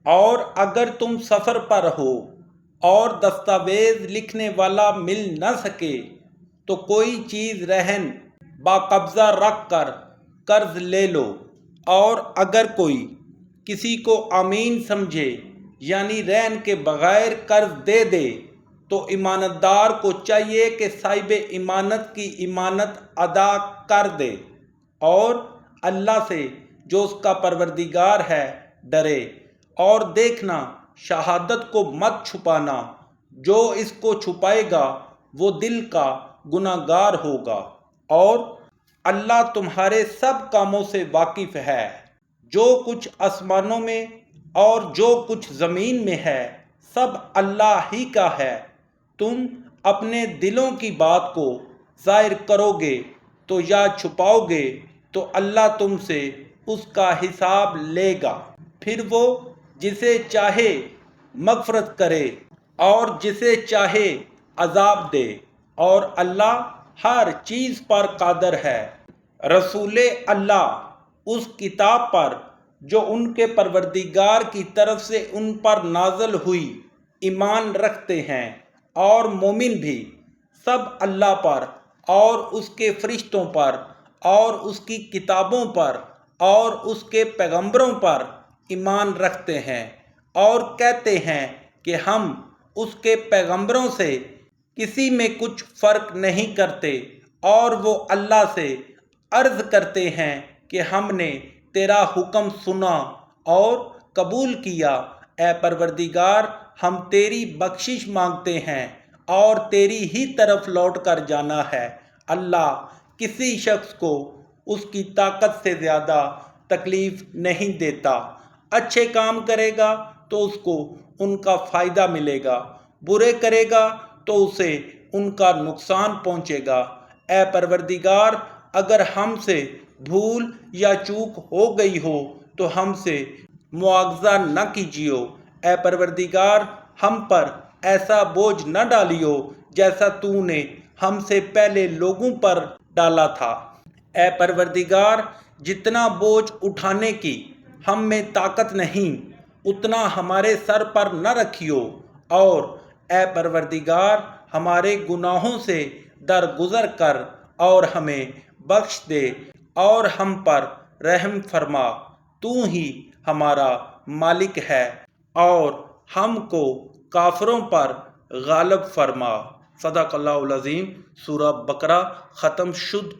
اور اگر تم سفر پر ہو اور دستاویز لکھنے والا مل نہ سکے تو کوئی چیز رہن باقبضہ رکھ کر قرض لے لو، اور اگر کوئی کسی کو امین سمجھے یعنی رہن کے بغیر قرض دے دے تو امانتدار کو چاہیے کہ صاحب امانت کی امانت ادا کر دے، اور اللہ سے جو اس کا پروردگار ہے ڈرے، اور دیکھنا شہادت کو مت چھپانا، جو اس کو چھپائے گا وہ دل کا گناہ گار ہوگا، اور اللہ تمہارے سب کاموں سے واقف ہے۔ جو کچھ آسمانوں میں اور جو کچھ زمین میں ہے سب اللہ ہی کا ہے۔ تم اپنے دلوں کی بات کو ظاہر کرو گے تو یا چھپاؤ گے تو اللہ تم سے اس کا حساب لے گا، پھر وہ جسے چاہے مغفرت کرے اور جسے چاہے عذاب دے، اور اللہ ہر چیز پر قادر ہے۔ رسول اللہ اس کتاب پر جو ان کے پروردگار کی طرف سے ان پر نازل ہوئی ایمان رکھتے ہیں، اور مومن بھی سب اللہ پر اور اس کے فرشتوں پر اور اس کی کتابوں پر اور اس کے پیغمبروں پر ایمان رکھتے ہیں، اور کہتے ہیں کہ ہم اس کے پیغمبروں سے کسی میں کچھ فرق نہیں کرتے، اور وہ اللہ سے عرض کرتے ہیں کہ ہم نے تیرا حکم سنا اور قبول کیا، اے پروردگار ہم تیری بخشش مانگتے ہیں اور تیری ہی طرف لوٹ کر جانا ہے۔ اللہ کسی شخص کو اس کی طاقت سے زیادہ تکلیف نہیں دیتا۔ اچھے کام کرے گا تو اس کو ان کا فائدہ ملے گا، برے کرے گا تو اسے ان کا نقصان پہنچے گا۔ اے پروردگار اگر ہم سے بھول یا چوک ہو گئی ہو تو ہم سے مواخذہ نہ کیجیو۔ اے پروردگار ہم پر ایسا بوجھ نہ ڈالیو جیسا تو نے ہم سے پہلے لوگوں پر ڈالا تھا۔ اے پروردگار جتنا بوجھ اٹھانے کی ہم میں طاقت نہیں اتنا ہمارے سر پر نہ رکھیو، اور اے پروردگار ہمارے گناہوں سے درگزر کر اور ہمیں بخش دے اور ہم پر رحم فرما، تو ہی ہمارا مالک ہے، اور ہم کو کافروں پر غالب فرما۔ صدق اللہ العظیم۔ سورہ بقرہ ختم شد۔